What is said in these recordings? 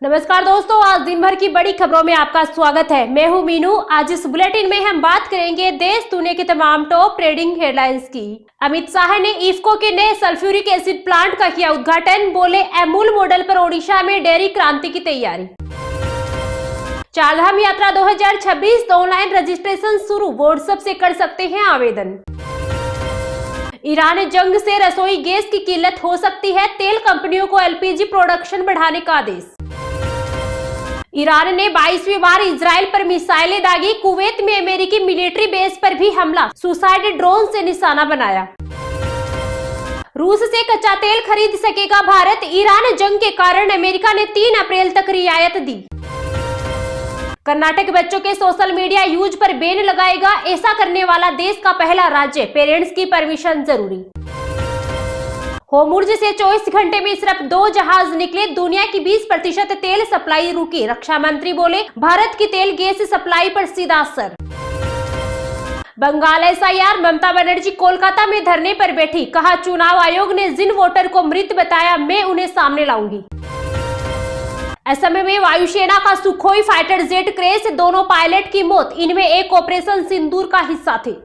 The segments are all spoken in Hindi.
नमस्कार दोस्तों, आज दिन भर की बड़ी खबरों में आपका स्वागत है। मैं हूं मीनू। आज इस बुलेटिन में हम बात करेंगे देश दुनिया की तमाम टॉप ट्रेडिंग हेडलाइंस की। अमित शाह ने इफ्को के नए सल्फ्यूरिक एसिड प्लांट का किया उद्घाटन, बोले अमूल मॉडल पर ओडिशा में डेयरी क्रांति की तैयारी। चारधाम यात्रा 2026 ऑनलाइन रजिस्ट्रेशन शुरू, व्हाट्सएप से कर सकते हैं आवेदन। ईरान जंग से रसोई गैस की किल्लत हो सकती है, तेल कंपनियों को एलपीजी प्रोडक्शन बढ़ाने का आदेश। ईरान ने 22वीं बार इजराइल पर मिसाइलें दागी, कुवैत में अमेरिकी मिलिट्री बेस पर भी हमला, सुसाइड ड्रोन से निशाना बनाया। रूस से कच्चा तेल खरीद सकेगा भारत, ईरान जंग के कारण अमेरिका ने 3 अप्रैल तक रियायत दी। कर्नाटक बच्चों के सोशल मीडिया यूज पर बैन लगाएगा, ऐसा करने वाला देश का पहला राज्य, पेरेंट्स की परमिशन जरूरी। होर्मुज़ से 24 घंटे में सिर्फ 2 जहाज निकले, दुनिया की 20% तेल सप्लाई रुकी। रक्षा मंत्री बोले भारत की तेल गैस सप्लाई पर सीधा असर। बंगाल एसआईआर, ममता बनर्जी कोलकाता में धरने पर बैठी, कहा चुनाव आयोग ने जिन वोटर को मृत बताया मैं उन्हें सामने लाऊंगी। असम में वायुसेना का सुखोई फाइटर जेट क्रैश, दोनों पायलट की मौत, इनमें एक ऑपरेशन सिंदूर का हिस्सा थे।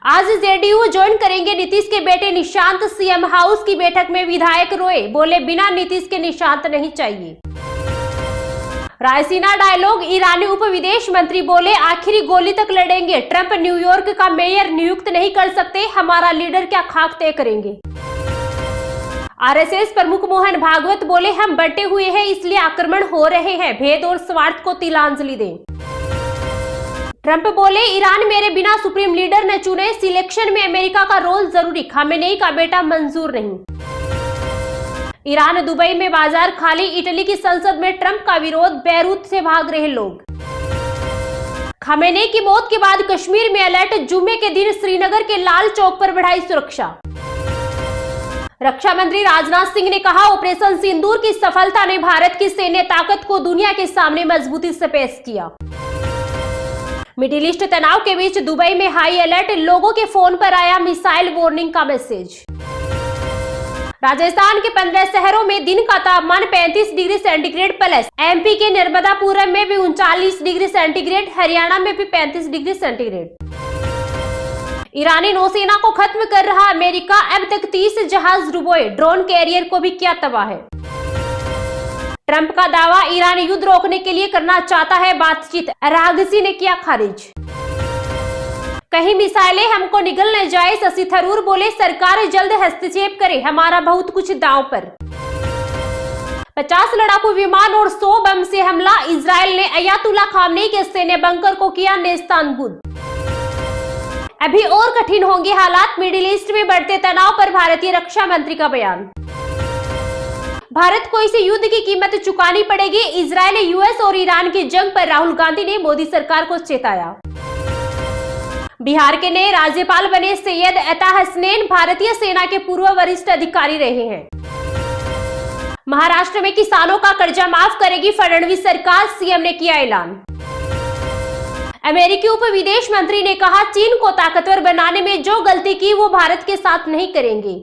आज जेडीयू ज्वाइन करेंगे नीतीश के बेटे निशांत, सीएम हाउस की बैठक में विधायक रोए, बोले बिना नीतीश के निशांत नहीं चाहिए। रायसीना डायलॉग, ईरानी उप विदेश मंत्री बोले आखिरी गोली तक लड़ेंगे, ट्रंप न्यूयॉर्क का मेयर नियुक्त नहीं कर सकते, हमारा लीडर क्या खाक तय करेंगे। आरएसएस प्रमुख मोहन भागवत बोले हम बंटे हुए हैं इसलिए आक्रमण हो रहे हैं, भेद और स्वार्थ को तिलांजलि दें। ट्रंप बोले ईरान मेरे बिना सुप्रीम लीडर न चुने, सिलेक्शन में अमेरिका का रोल जरूरी, खामेनेई का बेटा मंजूर नहीं। ईरान दुबई में बाजार खाली, इटली की संसद में ट्रंप का विरोध, बैरूत से भाग रहे लोग। खामेनेई की मौत के बाद कश्मीर में अलर्ट, जुम्मे के दिन श्रीनगर के लाल चौक पर बढ़ाई सुरक्षा। रक्षा मंत्री राजनाथ सिंह ने कहा ऑपरेशन सिंदूर की सफलता ने भारत की सैन्य ताकत को दुनिया के सामने मजबूती से पेश किया। मिडिल ईस्ट तनाव के बीच दुबई में हाई अलर्ट, लोगों के फोन पर आया मिसाइल वार्निंग का मैसेज। राजस्थान के 15 शहरों में दिन का तापमान 35 डिग्री सेंटीग्रेड प्लस, एमपी के नर्मदापुरम में भी 39 डिग्री सेंटीग्रेड, हरियाणा में भी 35 डिग्री सेंटीग्रेड। ईरानी नौसेना को खत्म कर रहा अमेरिका, अब तक 30 जहाज डुबोए, ड्रोन कैरियर को भी किया तबाह है। ट्रंप का दावा ईरान युद्ध रोकने के लिए करना चाहता है बातचीत, रागसी ने किया खारिज। कहीं मिसाइलें हमको निगल न जाए, शशि थरूर बोले सरकार जल्द हस्तक्षेप करे, हमारा बहुत कुछ दांव पर। 50 लड़ाकू विमान और 100 बम से हमला, इजराइल ने अयातुल्ला खामनेई के सैन्य बंकर को किया नेस्तनाबूद। अभी और कठिन होंगे हालात, मिडिल ईस्ट में बढ़ते तनाव पर भारतीय रक्षा मंत्री का बयान। भारत को इस युद्ध की कीमत चुकानी पड़ेगी, इजराइल, यूएस और ईरान की जंग पर राहुल गांधी ने मोदी सरकार को चेताया। बिहार के नए राज्यपाल बने सैयद अता हसनैन, भारतीय सेना के पूर्व वरिष्ठ अधिकारी रहे हैं। महाराष्ट्र में किसानों का कर्जा माफ करेगी फडणवीस सरकार, सीएम ने किया ऐलान। अमेरिकी उप विदेश मंत्री ने कहा चीन को ताकतवर बनाने में जो गलती की वो भारत के साथ नहीं करेंगे।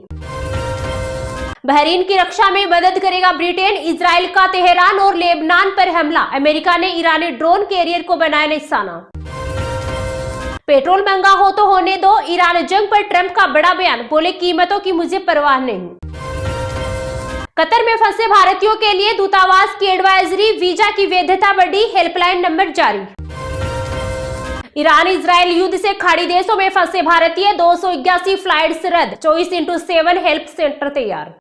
बहरीन की रक्षा में मदद करेगा ब्रिटेन, इजराइल का तेहरान और लेबनान पर हमला, अमेरिका ने ईरानी ड्रोन कैरियर को बनाया निशाना। पेट्रोल महंगा हो तो होने दो, ईरान जंग पर ट्रंप का बड़ा बयान, बोले कीमतों की मुझे परवाह नहीं। कतर में फंसे भारतीयों के लिए दूतावास की एडवाइजरी, वीजा की वैधता बढ़ी, हेल्पलाइन नंबर जारी। ईरान इजराइल युद्ध से खाड़ी देशों में फंसे भारतीय, 281 फ्लाइट्स रद्द, 24/7 हेल्प सेंटर तैयार।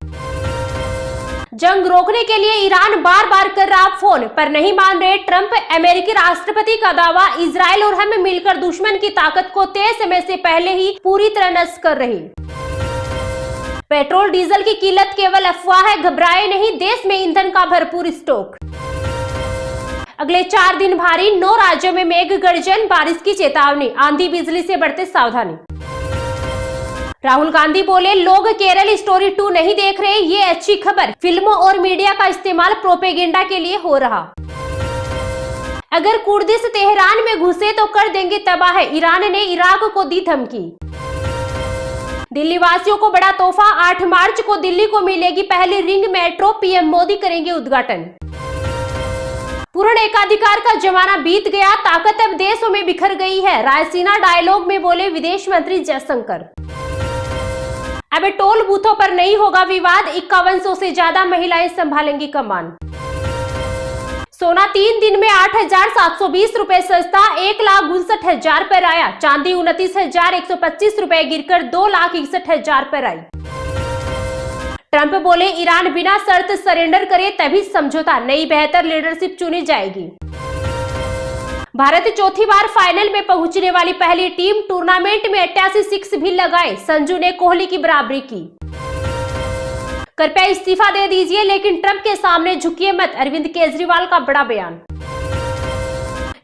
जंग रोकने के लिए ईरान बार बार कर रहा फोन, पर नहीं मान रहे ट्रंप, अमेरिकी राष्ट्रपति का दावा इजराइल और हम मिलकर दुश्मन की ताकत को तय समय से पहले ही पूरी तरह नष्ट कर रहे। पेट्रोल डीजल की किल्लत केवल अफवाह है, घबराए नहीं, देश में ईंधन का भरपूर स्टॉक। अगले 4 दिन भारी, 9 राज्यों में मेघ गर्जन, बारिश की चेतावनी, आंधी बिजली से बढ़ते सावधानी। राहुल गांधी बोले लोग केरल स्टोरी 2 नहीं देख रहे, ये अच्छी खबर, फिल्मों और मीडिया का इस्तेमाल प्रोपेगेंडा के लिए हो रहा। अगर कुर्दिश तेहरान में घुसे तो कर देंगे तबाह, ईरान ने इराक को दी धमकी। दिल्ली वासियों को बड़ा तोहफा, 8 मार्च को दिल्ली को मिलेगी पहली रिंग मेट्रो, पीएम मोदी करेंगे उद्घाटन। पूर्ण एकाधिकार का जमाना बीत गया, ताकत अब देशों में बिखर गई है, रायसीना डायलॉग में बोले विदेश मंत्री जयशंकर। अब टोल बूथों पर नहीं होगा विवाद, 5100 से ज्यादा महिलाएं संभालेंगी कमान। सोना 3 दिन में 8,720 रुपए सस्ता, 1,59,000 पर आया। चांदी 29,125 रुपए गिरकर 2,61,000 पर आई। ट्रंप बोले ईरान बिना शर्त सरेंडर करे तभी समझौता, नई बेहतर लीडरशिप चुनी जाएगी। भारत चौथी बार फाइनल में पहुंचने वाली पहली टीम, टूर्नामेंट में 88 सिक्स भी लगाए, संजू ने कोहली की बराबरी की। कृपया इस्तीफा दे दीजिए लेकिन ट्रंप के सामने झुकिए मत, अरविंद केजरीवाल का बड़ा बयान।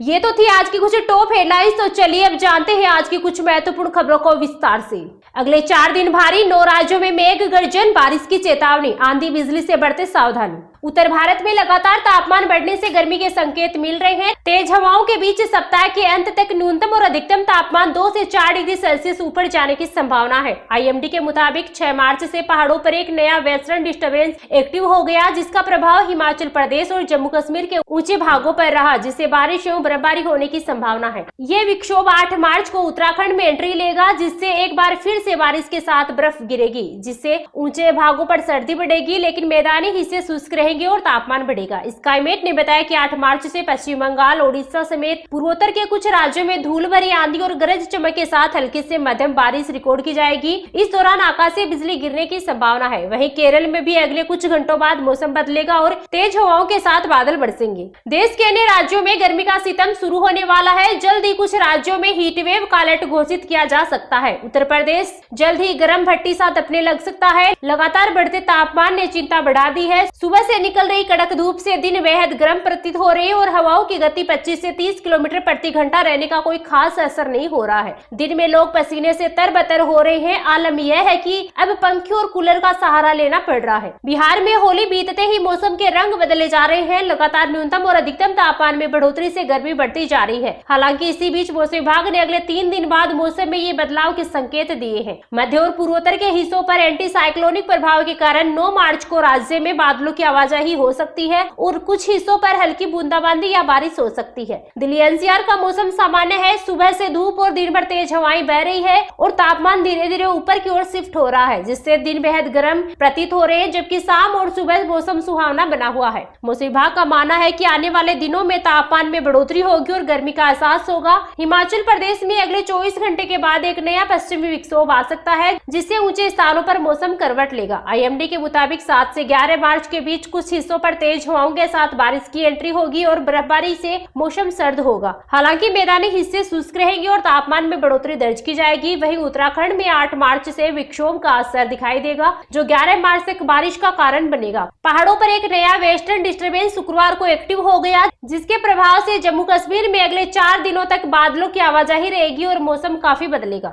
ये तो थी आज की कुछ टॉप हेडलाइंस, तो चलिए अब जानते हैं आज की कुछ महत्वपूर्ण खबरों को विस्तार से। अगले 4 दिन भारी, 9 राज्यों में मेघ गर्जन, बारिश की चेतावनी, आंधी बिजली से बढ़ते सावधान। उत्तर भारत में लगातार तापमान बढ़ने से गर्मी के संकेत मिल रहे हैं। तेज हवाओं के बीच सप्ताह के अंत तक न्यूनतम और अधिकतम तापमान 2 से 4 डिग्री सेल्सियस ऊपर जाने की संभावना है। आईएमडी के मुताबिक 6 मार्च से पहाड़ों पर एक नया वेस्टर्न डिस्टर्बेंस एक्टिव हो गया, जिसका प्रभाव हिमाचल प्रदेश और जम्मू कश्मीर के ऊंचे भागों पर रहा, जिससे बारिश एवं बर्फबारी होने की संभावना है। ये विक्षोभ 8 मार्च को उत्तराखंड में एंट्री लेगा, जिससे एक बार फिर से बारिश के साथ बर्फ गिरेगी, जिससे ऊंचे भागों पर सर्दी बढ़ेगी, लेकिन मैदानी हिस्से शुष्क रहेंगे और तापमान बढ़ेगा। स्काईमेट ने बताया कि 8 मार्च से पश्चिम बंगाल, ओडिशा समेत पूर्वोत्तर के कुछ राज्यों में धूल भरी आंधी और गरज चमक के साथ हल्की से मध्यम बारिश रिकॉर्ड की जाएगी। इस दौरान आकाशीय बिजली गिरने की संभावना है। वहीं केरल में भी अगले कुछ घंटों बाद मौसम बदलेगा और तेज हवाओं के साथ बादल बरसेंगे। देश के अन्य राज्यों में गर्मी का सितम शुरू होने वाला है। जल्द ही कुछ राज्यों में हीट वेव का अलर्ट घोषित किया जा सकता है। उत्तर प्रदेश जल्द ही गर्म भट्टी सा तपने लग सकता है। लगातार बढ़ते तापमान ने चिंता बढ़ा दी है। सुबह से निकल रही कड़क धूप से दिन बेहद गर्म प्रतीत हो रही है और हवाओं की गति 25 से 30 किलोमीटर प्रति घंटा रहने का कोई खास असर नहीं हो रहा है। दिन में लोग पसीने से तरबतर हो रहे हैं। आलम यह है कि अब पंखे और कूलर का सहारा लेना पड़ रहा है। बिहार में होली बीतते ही मौसम के रंग बदले जा रहे हैं। लगातार न्यूनतम और अधिकतम तापमान में बढ़ोतरी से गर्मी बढ़ती जा रही है। हालांकि इसी बीच मौसम विभाग ने अगले 3 दिन बाद मौसम में ये बदलाव के संकेत दिए हैं। मध्य और पूर्वोत्तर के हिस्सों पर एंटी साइक्लोनिक प्रभाव के कारण 9 मार्च को राज्य में बादलों की आवाजाही हो सकती है और कुछ हिस्सों पर हल्की बूंदाबांदी या बारिश हो सकती है। दिल्ली एनसीआर का मौसम सामान्य है। सुबह से धूप और दिन भर तेज हवाएं बह रही है और तापमान धीरे धीरे ऊपर की ओर शिफ्ट हो रहा है, जिससे दिन बेहद गर्म प्रतीत हो रहे हैं, जबकि शाम और सुबह मौसम सुहावना बना हुआ है। मौसम विभाग का मानना है कि आने वाले दिनों में तापमान में बढ़ोतरी होगी और गर्मी का एहसास होगा। हिमाचल प्रदेश में अगले 24 घंटे के बाद एक नया पश्चिमी विक्षोभ आ सकता है, जिससे ऊंचे स्थानों पर मौसम करवट लेगा। आईएमडी के मुताबिक 7 से 11 मार्च के बीच कुछ हिस्सों पर तेज हवाओं के साथ बारिश की एंट्री होगी और बर्फबारी से मौसम सर्द होगा। हालांकि मैदानी हिस्से शुष्क रहेंगे और तापमान में बढ़ोतरी दर्ज की जाएगी। वहीं उत्तराखंड में 8 मार्च से विक्षोभ का असर दिखाई देगा, जो 11 मार्च तक बारिश का कारण बनेगा। पहाड़ों पर एक नया वेस्टर्न डिस्टर्बेंस शुक्रवार को एक्टिव हो गया, जिसके प्रभाव से जम्मू कश्मीर में अगले 4 दिनों तक बादलों की आवाजाही रहेगी और मौसम काफी बदलेगा।